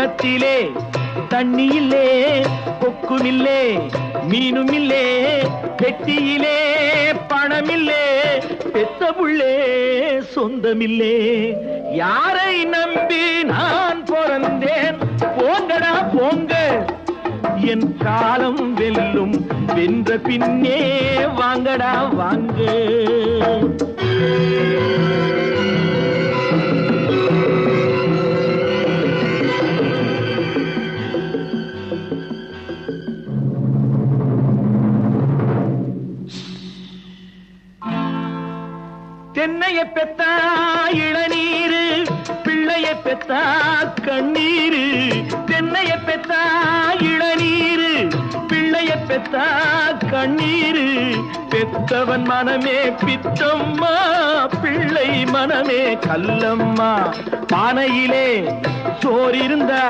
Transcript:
குளத்திலே தண்ணியில்லே கொக்குமில்லே மீனுமில்லே பெட்டியிலே பணமில்லே பெத்த புள்ளே சொந்தமில்லே யாரை நம்பி நான் பிறந்தேன் போங்கடா போங்க என் காலம் வெல்லும் வென்ற பின்னே வாங்கடா வாங்க தென்னைய பெத்தா இளநீரு பிள்ளைய பெத்தா கண்ணீரு தென்னைய பெத்தா இளநீரு பிள்ளைய பெத்தா கண்ணீரு பெத்தவன் மனமே பித்தம்மா பிள்ளை மனமே கல்லம்மா பானையிலே சோறிருந்தா